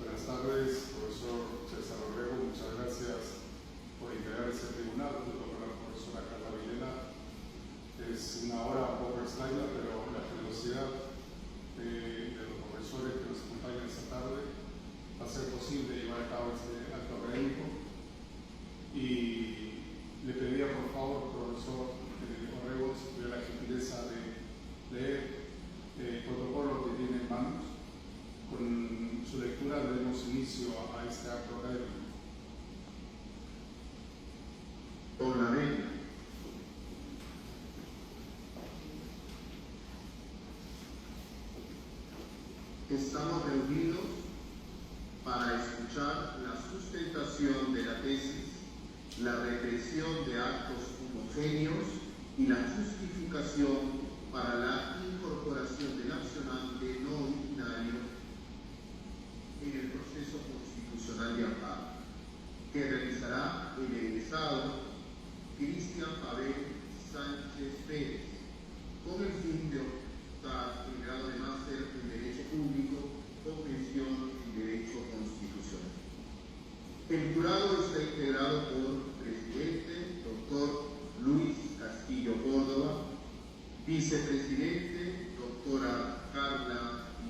Buenas tardes, profesor César Orrego, muchas gracias por integrar este tribunal junto con la profesora Carla Vilena. Es una hora un poco extraña, pero la generosidad de los profesores que nos acompañan esta tarde va a ser posible llevar a cabo este acto académico. Y le pediría por favor, profesor Orrego, si tuviera la gentileza de leer el protocolo que tiene en manos. Con su lectura daremos inicio a este acto académico. Con la ley. Estamos reunidos para escuchar la sustentación de la tesis, la represión de actos homogéneos y la justificación para la incorporación del accionante no originario en el proceso constitucional de amparo, que realizará el egresado Cristian Pavel Sánchez Pérez, con el fin de optar el grado de máster en Derecho Público con mención en Derecho Constitucional. El jurado está integrado por presidente, doctor Luis Castillo Córdoba, vicepresidente, doctora Carla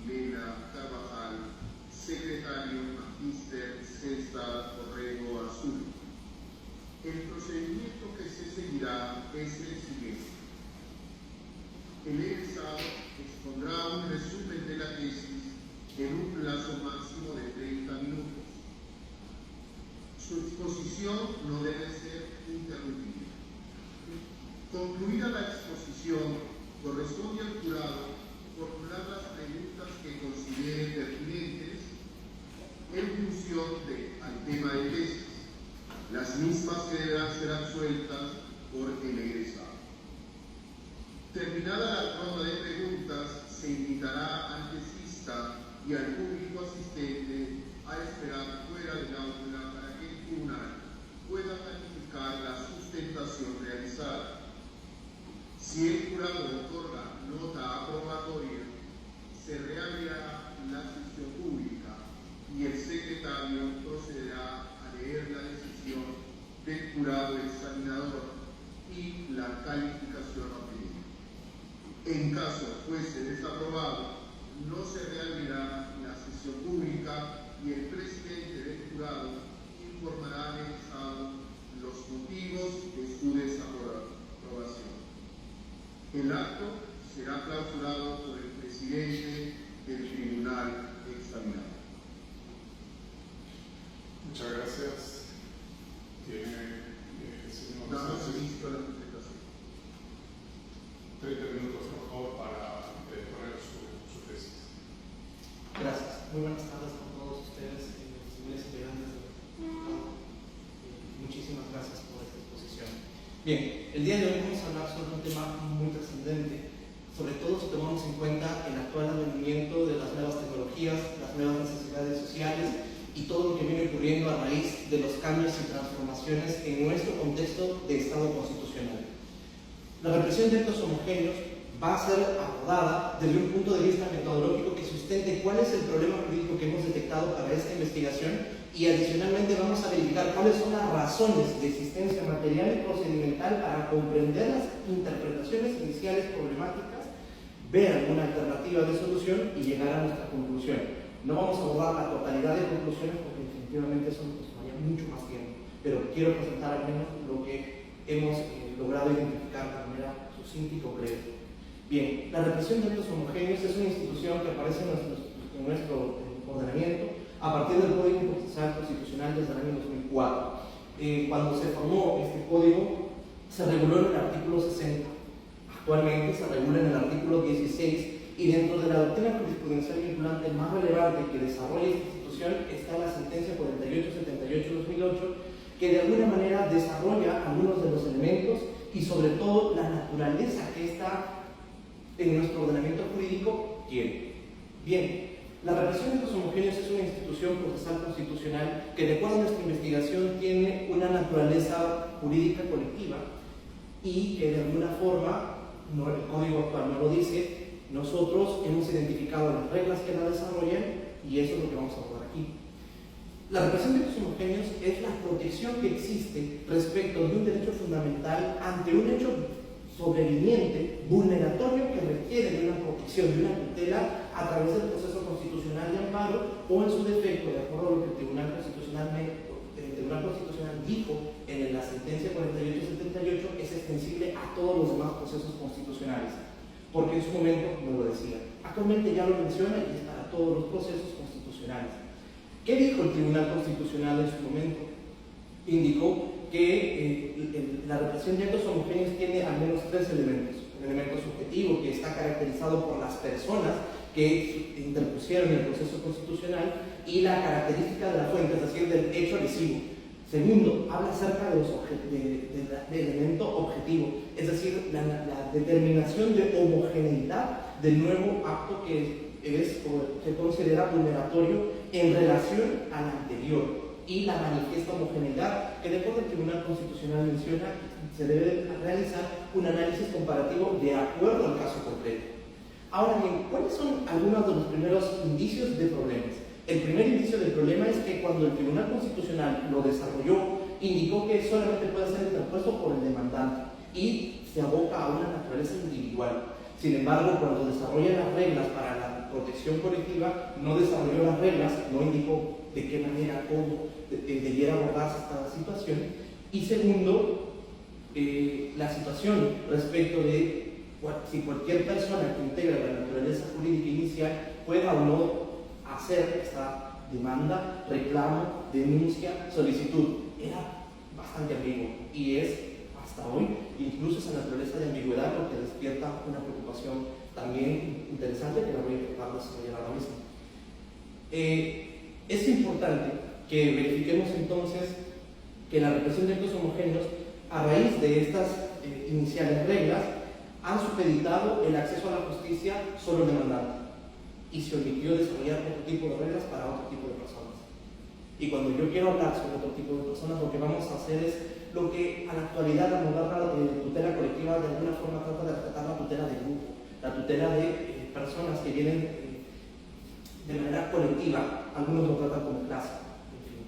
Vilena Carvajal, secretario magíster César Orrego Azul. El procedimiento que se seguirá es el siguiente. El egresado expondrá un resumen de la tesis en un plazo máximo de 30 minutos. Su exposición no debe ser interrumpida. Concluida la exposición, corresponde al jurado formular las preguntas que considere pertinentes en función al tema de tesis, las mismas que deberán ser absueltas por el egresado. Terminada la ronda de preguntas, se invitará al tesista y al público asistente a esperar fuera del aula para que el tribunal pueda calificar la sustentación realizada. Si el jurado otorga nota aprobatoria, se reabrirá la sesión pública y el secretario procederá a leer la decisión del jurado examinador y la calificación obtenida. En caso fuese desaprobado, no se reabrirá la sesión pública y el presidente del jurado informará al egresado los motivos de su desaprobación. El acto será clausurado por el presidente del tribunal examinador. Muchas gracias. Tiene el señor Damos Sánchez inicio a la presentación. 30 minutos, por favor, para exponer su tesis. Gracias. Muy buenas tardes a todos ustedes, señores integrantes del jurado. Muchísimas gracias por esta exposición. Bien, el día de hoy vamos a hablar sobre un tema muy trascendente, sobre todo si tomamos en cuenta el actual advenimiento de las nuevas tecnologías, las nuevas necesidades sociales y todo lo que viene ocurriendo a raíz de los cambios y transformaciones en nuestro contexto de Estado constitucional. La represión de actos homogéneos va a ser abordada desde un punto de vista metodológico que sustente cuál es el problema jurídico que hemos detectado para esta investigación y adicionalmente vamos a verificar cuáles son las razones de existencia material y procedimental para comprender las interpretaciones iniciales problemáticas, ver alguna alternativa de solución y llegar a nuestra conclusión. No vamos a abordar la totalidad de conclusiones porque definitivamente eso nos tomaría mucho más tiempo, pero quiero presentar al menos lo que hemos logrado identificar de manera sucinta y concreta. Bien, la represión de actos homogéneos es una institución que aparece en nuestro ordenamiento a partir del Código Procesal Constitucional desde el año 2004. Cuando se formó este código, se reguló en el artículo 60. Actualmente se regula en el artículo 16 y dentro de la doctrina jurisprudencial vinculante más relevante que desarrolla esta institución está la sentencia 4878-2008, que de alguna manera desarrolla algunos de los elementos y sobre todo la naturaleza que está en nuestro ordenamiento jurídico tiene. Bien, la represión de actos homogéneos es una institución procesal constitucional que, de acuerdo a nuestra investigación, tiene una naturaleza jurídica colectiva y que de alguna forma, no, el código actual no lo dice, nosotros hemos identificado las reglas que la desarrollan y eso es lo que vamos a abordar aquí. La represión de hechos homogéneos es la protección que existe respecto de un derecho fundamental ante un hecho sobreviniente, vulneratorio, que requiere de una protección, de una tutela a través del proceso constitucional de amparo, o en su defecto, de acuerdo a lo que el Tribunal Constitucional dijo en la sentencia 4878, es extensible a todos los demás procesos constitucionales, porque en su momento no lo decía. Actualmente ya lo menciona y es para todos los procesos constitucionales. ¿Qué dijo el Tribunal Constitucional en su momento? Indicó que la represión de actos homogéneos tiene al menos tres elementos. Un elemento subjetivo, que está caracterizado por las personas que interpusieron el proceso constitucional, y la característica de la fuente, es decir, del hecho lesivo. Segundo, habla acerca del elemento objetivo, es decir, la determinación de homogeneidad del nuevo acto que se considera vulneratorio en relación al anterior, y la manifiesta homogeneidad, que de acuerdo al Tribunal Constitucional menciona que se debe realizar un análisis comparativo de acuerdo al caso concreto. Ahora bien, ¿cuáles son algunos de los primeros indicios de problemas? El primer indicio del problema es que cuando el Tribunal Constitucional lo desarrolló, indicó que solamente puede ser interpuesto por el demandante y se aboca a una naturaleza individual. Sin embargo, cuando desarrolla las reglas para la protección colectiva, no desarrolló las reglas, no indicó de qué manera, cómo debiera abordarse esta situación. Y segundo, la situación respecto de si cualquier persona que integra la naturaleza jurídica inicial pueda o no hacer esta demanda, reclamo, denuncia, solicitud. Era bastante ambiguo y es hasta hoy incluso esa naturaleza de ambigüedad lo que despierta una preocupación también interesante que la voy a intentar desarrollar ahora mismo. Es importante que verifiquemos entonces que la represión de actos homogéneos, a raíz de estas iniciales reglas, han supeditado el acceso a la justicia solo al demandante y se omitió desarrollar otro tipo de reglas para otro tipo de personas. Y cuando yo quiero hablar sobre otro tipo de personas, lo que vamos a hacer es lo que a la actualidad la moderna tutela colectiva de alguna forma trata de respetar, la tutela de grupo, la tutela de personas que vienen de manera colectiva, algunos lo tratan como clase. En fin.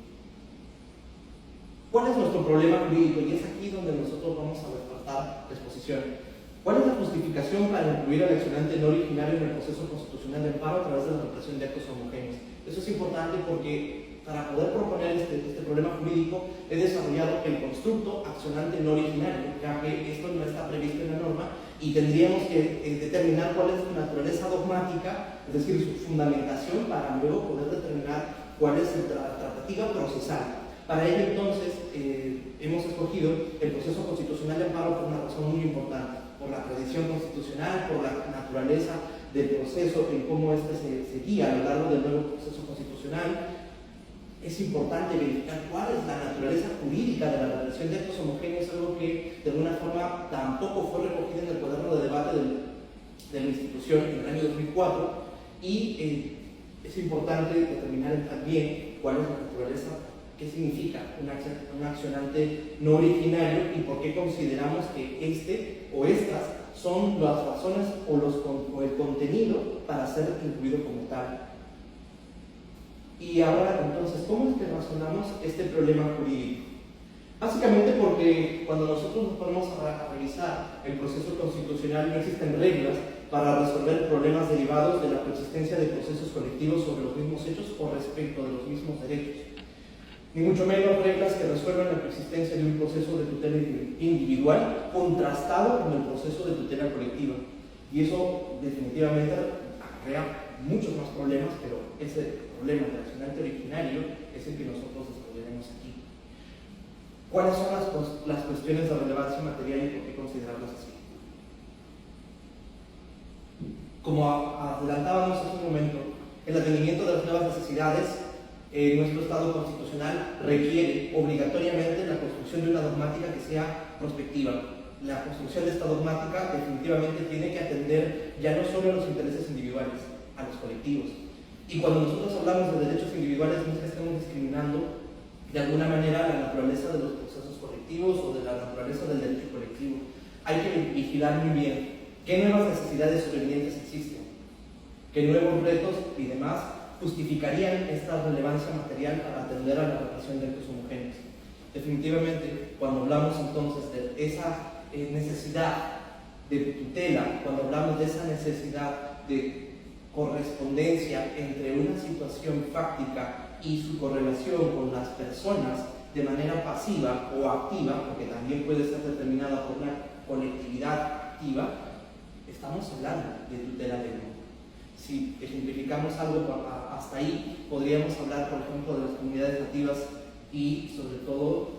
¿Cuál es nuestro problema jurídico? Y es aquí donde nosotros vamos a resaltar la exposición. ¿Cuál es la justificación para incluir al accionante no originario en el proceso constitucional de amparo a través de la represión de actos homogéneos? Eso es importante porque para poder proponer este problema jurídico he desarrollado el constructo accionante no originario, ya que esto no está previsto en la norma y tendríamos que determinar cuál es su naturaleza dogmática, es decir, su fundamentación, para luego poder determinar cuál es la tratativa procesal. Para ello, entonces, hemos escogido el proceso constitucional de amparo por una razón muy importante, por la tradición constitucional, por la naturaleza del proceso, en cómo este se guía a lo largo del nuevo proceso constitucional. Es importante verificar cuál es la naturaleza jurídica de la represión de actos homogéneos, algo que de alguna forma tampoco fue recogido en el cuaderno de debate de la institución en el año 2004, y es importante determinar también cuál es la naturaleza, qué significa un accionante no originario y por qué consideramos que este o estas son las razones o el contenido para ser incluido como tal. Y ahora, entonces, ¿cómo es que razonamos este problema jurídico? Básicamente porque cuando nosotros nos ponemos a revisar el proceso constitucional, no existen reglas para resolver problemas derivados de la persistencia de procesos colectivos sobre los mismos hechos o respecto de los mismos derechos, ni mucho menos reglas que resuelvan la persistencia de un proceso de tutela individual contrastado con el proceso de tutela colectiva. Y eso definitivamente crea muchos más problemas, pero ese problema del accionante originario es el que nosotros desarrollaremos aquí. ¿Cuáles son las cuestiones de relevancia material y por qué considerarlas así? Como adelantábamos hace un momento, el atendimiento de las nuevas necesidades, nuestro Estado constitucional requiere obligatoriamente la construcción de una dogmática que sea prospectiva. La construcción de esta dogmática definitivamente tiene que atender ya no solo a los intereses individuales, a los colectivos. Y cuando nosotros hablamos de derechos individuales, no es que estemos discriminando de alguna manera la naturaleza de los procesos colectivos o de la naturaleza del derecho colectivo. Hay que vigilar muy bien qué nuevas necesidades sobrevivientes existen, qué nuevos retos y demás justificarían esta relevancia material para atender a la represión de actos homogéneos. Definitivamente, cuando hablamos entonces de esa necesidad de tutela, cuando hablamos de esa necesidad de correspondencia entre una situación fáctica y su correlación con las personas de manera pasiva o activa, porque también puede ser determinada por una colectividad activa, estamos hablando de tutela de grupo. Si ejemplificamos algo hasta ahí, podríamos hablar, por ejemplo, de las comunidades nativas y, sobre todo,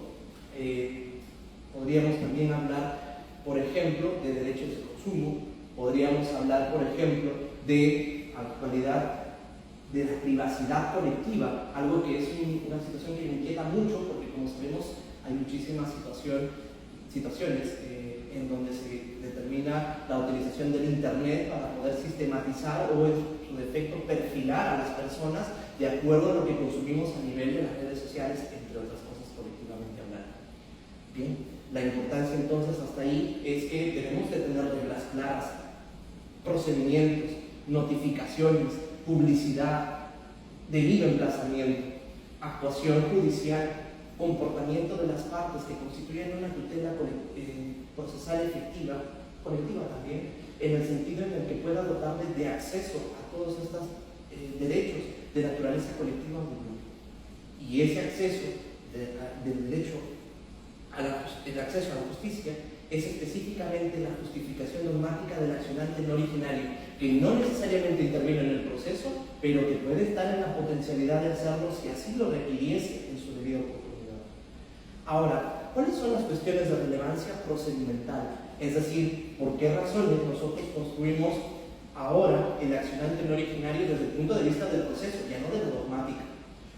podríamos también hablar, por ejemplo, de derechos de consumo, podríamos hablar, por ejemplo, de actualidad de la privacidad colectiva, algo que es una situación que me inquieta mucho porque, como sabemos, hay muchísimas situaciones en donde se determina la utilización del Internet para poder sistematizar o, en su defecto, perfilar a las personas de acuerdo a lo que consumimos a nivel de las redes sociales, entre otras cosas, colectivamente hablando. Bien, la importancia entonces hasta ahí es que tenemos que tener reglas claras, procedimientos, notificaciones, publicidad, debido emplazamiento, actuación judicial, comportamiento de las partes que constituyen una tutela procesal efectiva, colectiva también, en el sentido en el que pueda dotarles de acceso a todos estos derechos de naturaleza colectiva o de grupo. Y ese acceso del derecho el acceso a la justicia es específicamente la justificación dogmática del accionante no originario, que no necesariamente interviene en el proceso, pero que puede estar en la potencialidad de hacerlo si así lo requiriese en su debida oportunidad. Ahora, ¿cuáles son las cuestiones de relevancia procedimental? Es decir, ¿por qué razones nosotros construimos ahora el accionante no originario desde el punto de vista del proceso, ya no de la dogmática?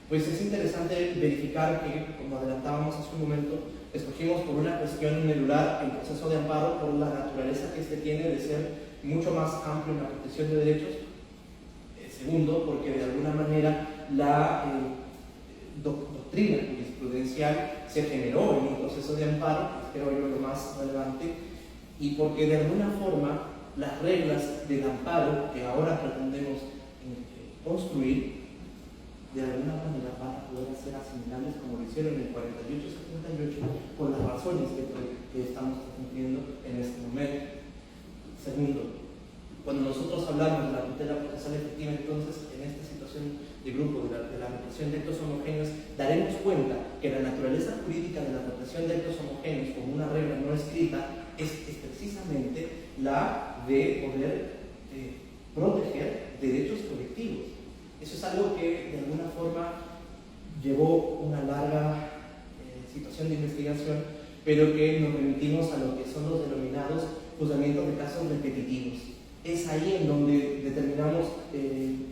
Pues es interesante verificar que, como adelantábamos hace un momento, escogimos por una cuestión medular el proceso de amparo por la naturaleza que este tiene de ser mucho más amplio en la protección de derechos. Segundo, porque de alguna manera la doctrina jurisprudencial se generó en un proceso de amparo, que creo yo lo más relevante, y porque de alguna forma las reglas del amparo que ahora pretendemos construir de alguna manera van a poder ser asimilables como lo hicieron en el 48-78 con las razones que estamos cumpliendo en este momento. Segundo, cuando nosotros hablamos de la tutela procesal efectiva, entonces en esta situación de grupo de la represión de actos homogéneos, daremos cuenta que la naturaleza jurídica de la represión de actos homogéneos como una regla no escrita es precisamente la de poder proteger derechos colectivos. Eso es algo que de alguna forma llevó una larga situación de investigación, pero que nos remitimos a lo que son los denominados juzgamientos de casos repetitivos. Es ahí en donde determinamos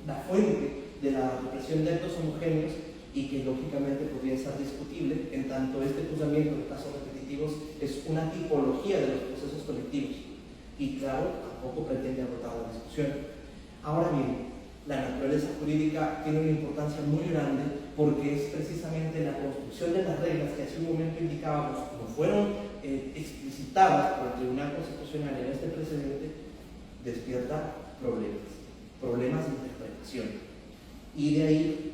la fuente de la represión de actos homogéneos y que lógicamente podría ser discutible, en tanto este juzgamiento de casos repetitivos es una tipología de los procesos colectivos y claro, tampoco pretende agotar la discusión. Ahora bien, la naturaleza jurídica tiene una importancia muy grande porque es precisamente la construcción de las reglas que hace un momento indicábamos, como fueron explicitadas por el Tribunal Constitucional en este precedente, despierta problemas de interpretación. Y de ahí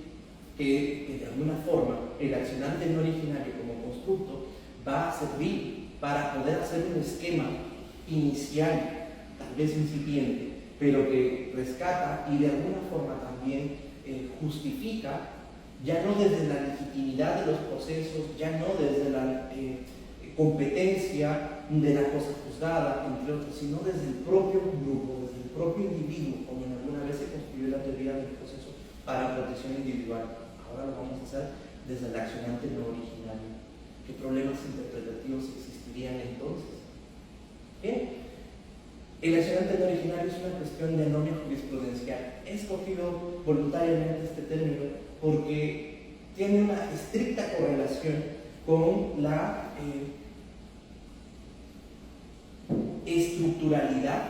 que de alguna forma el accionante no originario como constructo va a servir para poder hacer un esquema inicial, tal vez incipiente, pero que rescata y de alguna forma también justifica, ya no desde la legitimidad de los procesos, ya no desde la competencia de la cosa juzgada, entre otros, sino desde el propio grupo, desde el propio individuo, como en alguna vez se construyó la teoría del proceso para protección individual. Ahora lo vamos a hacer desde el accionante no originario. ¿Qué problemas interpretativos existirían entonces? Bien. El accionante no originario es una cuestión de anomia jurisprudencial. He escogido voluntariamente este término porque tiene una estricta correlación con la estructuralidad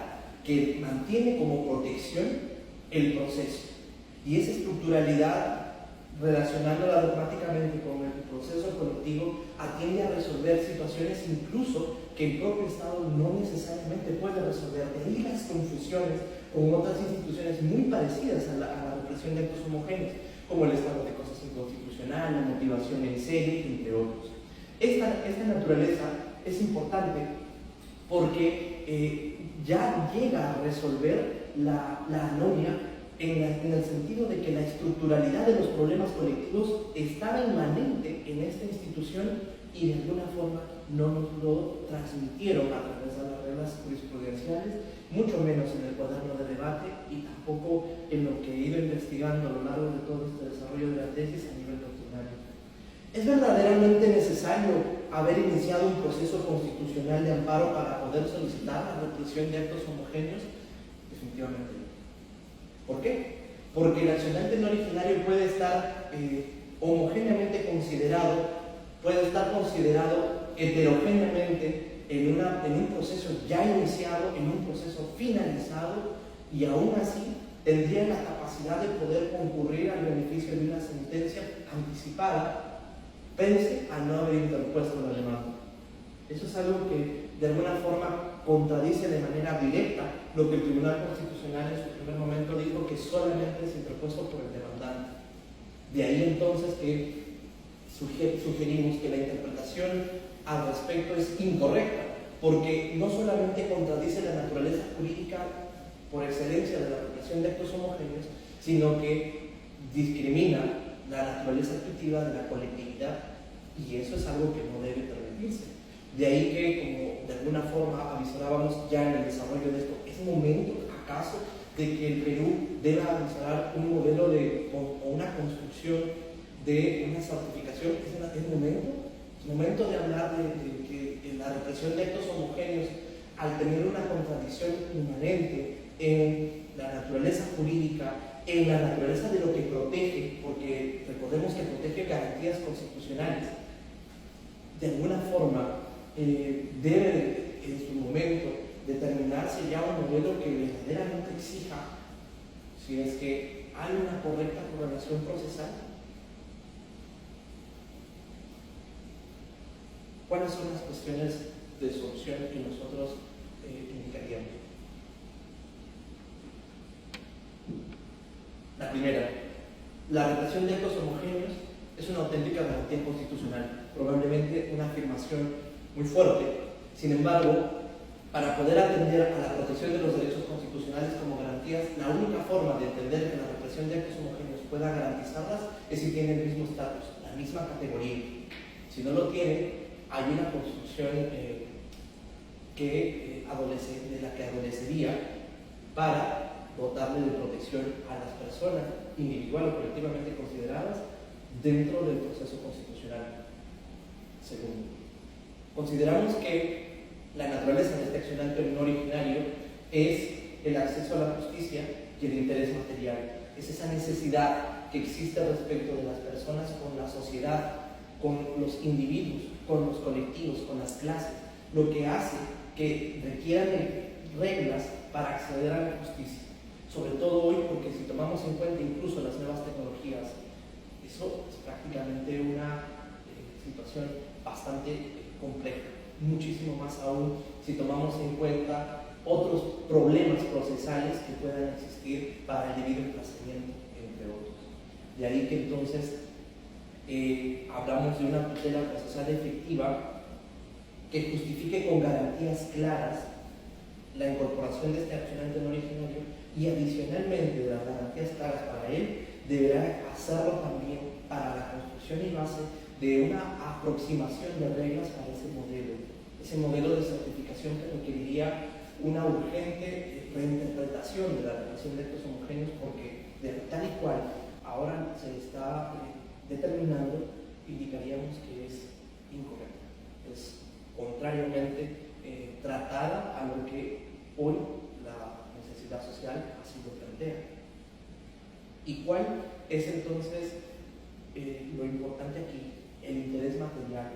que mantiene como protección el proceso. Y esa estructuralidad, relacionándola dogmáticamente con el proceso colectivo, atiende a resolver situaciones incluso que el propio Estado no necesariamente puede resolver. De ahí las confusiones con otras instituciones muy parecidas a la represión de actos homogéneos, como el estado de cosas inconstitucional, la motivación en serie, entre otros. Esta naturaleza es importante porque ya llega a resolver la anomia en el sentido de que la estructuralidad de los problemas colectivos estaba inmanente en esta institución y de alguna forma no nos lo transmitieron a través de las reglas jurisprudenciales, mucho menos en el cuaderno de debate y tampoco en lo que he ido investigando a lo largo de todo este desarrollo de la tesis a nivel doctrinario. ¿Es verdaderamente necesario haber iniciado un proceso constitucional de amparo para poder solicitar la represión de actos homogéneos? Definitivamente no. ¿Por qué? Porque el accionante no originario puede estar homogéneamente considerado, puede estar considerado heterogéneamente en un proceso ya iniciado, en un proceso finalizado, y aún así tendría la capacidad de poder concurrir al beneficio de una sentencia anticipada, pese a no haber interpuesto la demanda. Eso es algo que de alguna forma contradice de manera directa lo que el Tribunal Constitucional en su primer momento dijo, que solamente es interpuesto por el demandante. De ahí entonces que sugerimos que la interpretación al respecto es incorrecta, porque no solamente contradice la naturaleza jurídica por excelencia de la represión de actos homogéneos, sino que discrimina la naturaleza objetiva de la colectividad, y eso es algo que no debe permitirse. De ahí que, como de alguna forma avisorábamos ya en el desarrollo de esto, ¿es momento acaso de que el Perú deba avisorar un modelo o una construcción de una certificación? ¿Es momento de hablar de que la represión de actos homogéneos, al tener una contradicción inmanente en la naturaleza jurídica, en la naturaleza de lo que protege, porque recordemos que protege garantías constitucionales, de alguna forma debe en su momento determinarse ya un modelo que verdaderamente exija, si es que hay una correcta correlación procesal? ¿Cuáles son las cuestiones de solución que nosotros indicaríamos? La primera, la represión de actos homogéneos es una auténtica garantía constitucional, probablemente una afirmación muy fuerte. Sin embargo, para poder atender a la protección de los derechos constitucionales como garantías, la única forma de entender que la represión de actos homogéneos pueda garantizarlas es si tiene el mismo estatus, la misma categoría. Si no lo tiene, hay una construcción de la que adolecería para dotarle de protección a las personas individual o colectivamente consideradas dentro del proceso constitucional. Segundo, consideramos que la naturaleza de este accionante no originario es el acceso a la justicia y el interés material. Es esa necesidad que existe respecto de las personas con la sociedad, con los individuos, con los colectivos, con las clases, lo que hace que requieran reglas para acceder a la justicia. Sobre todo hoy, porque si tomamos en cuenta incluso las nuevas tecnologías, eso es prácticamente una situación bastante compleja, muchísimo más aún si tomamos en cuenta otros problemas procesales que puedan existir para el debido emplazamiento, entre otros. De ahí que entonces hablamos de una tutela procesal efectiva que justifique con garantías claras la incorporación de este accionante no originario, y adicionalmente de las garantías claras para él, deberá hacerlo también para la construcción y base de una aproximación de reglas para ese modelo de certificación que requeriría una urgente reinterpretación de la relación de actos homogéneos, porque tal y cual ahora se está determinando, indicaríamos que es incorrecta, es contrariamente tratada a lo que hoy la necesidad social así lo plantea. ¿Y cuál es entonces lo importante aquí? El interés material.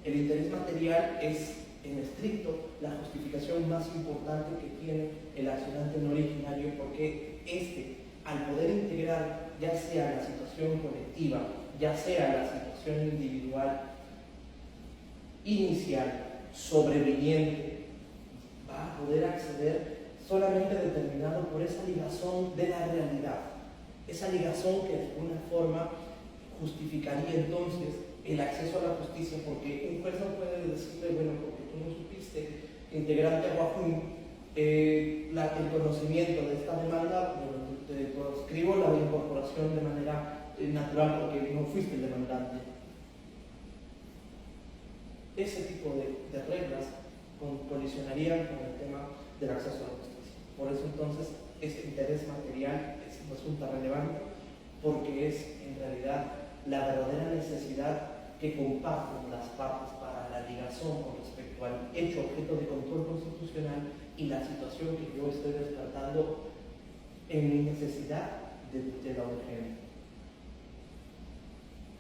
El interés material es, en estricto, la justificación más importante que tiene el accionante no originario, porque al poder integrar ya sea la situación colectiva, ya sea la situación individual inicial, sobreviniente, va a poder acceder solamente determinado por esa ligazón de la realidad, esa ligazón que de alguna forma justificaría entonces el acceso a la justicia, porque un juez no puede decirle, bueno, porque tú no supiste, integrante Guajún, el conocimiento de esta demanda, bueno, te proscribo la incorporación de manera natural porque no fuiste el demandante. Ese tipo de reglas colisionarían con el tema del acceso a la justicia. Por eso entonces ese interés material resulta relevante, porque es en realidad la verdadera necesidad que comparten las partes para la ligazón con respecto al hecho objeto de control constitucional y la situación que yo estoy despertando en mi necesidad de tutela urgente.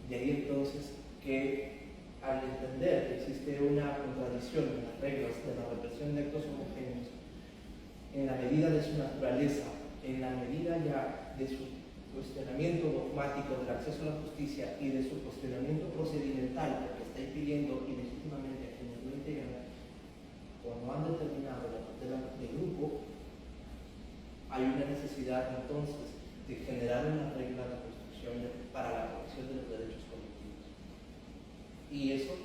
De ahí entonces que al entender que existe una contradicción en las reglas de la represión de actos homogéneos, en la medida de su naturaleza, en la medida ya de su cuestionamiento dogmático del acceso a la justicia y de su cuestionamiento procedimental, porque está impidiendo ilegítimamente a quienes lo integran, cuando han determinado la tutela de grupo, hay una necesidad entonces de generar una regla de construcción para la protección de los derechos colectivos. Y eso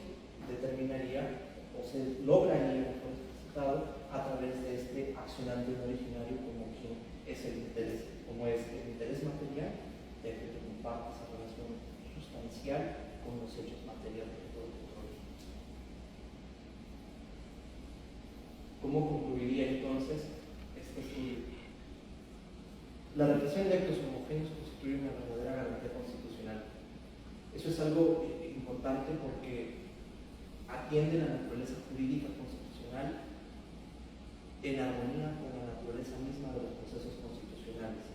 determinaría o se lograría un resultado a través de este accionante originario como quien es el interés, como es el interés material, de que comparte esa relación sustancial con los hechos materiales de todo el control. ¿Cómo concluiría entonces este estudio? La represión de actos homogéneos constituye una verdadera garantía constitucional. Eso es algo importante porque atiende la naturaleza jurídica constitucional en armonía con la naturaleza misma de los procesos constitucionales.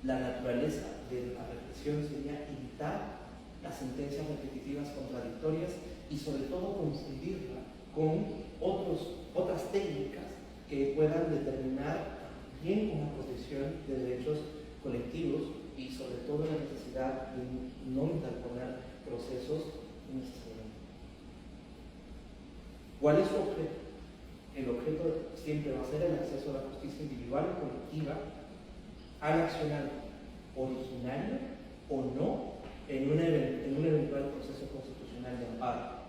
La naturaleza de la represión sería evitar las sentencias repetitivas contradictorias y sobre todo confundirla con otras técnicas que puedan determinar bien una protección de derechos colectivos y sobre todo la necesidad de no interponer procesos innecesariamente. ¿Cuál es su objeto? El objeto siempre va a ser el acceso a la justicia individual o colectiva al accionar originario o no en un eventual proceso constitucional de amparo,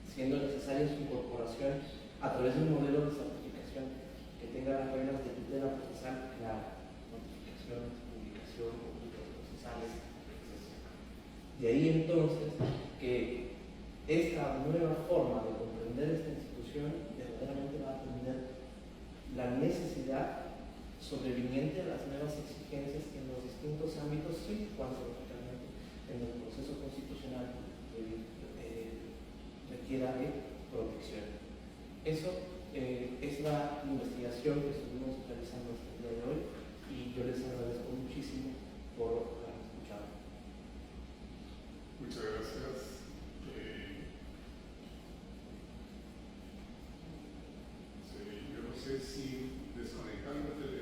siendo necesaria su incorporación a través de un modelo de certificación que tenga las reglas de tutela procesal claras, notificaciones, publicación, conductas procesales, etc. De ahí entonces que esta nueva forma de comprender esta institución verdaderamente va a atender la necesidad sobreviniente a las nuevas exigencias en los distintos ámbitos, sí, cuando lógicamente en el proceso constitucional requiera de protección. Eso es la investigación que estuvimos realizando hasta el día de hoy y yo les agradezco muchísimo por haberme escuchado. Muchas gracias. Yo no sé si desconectándote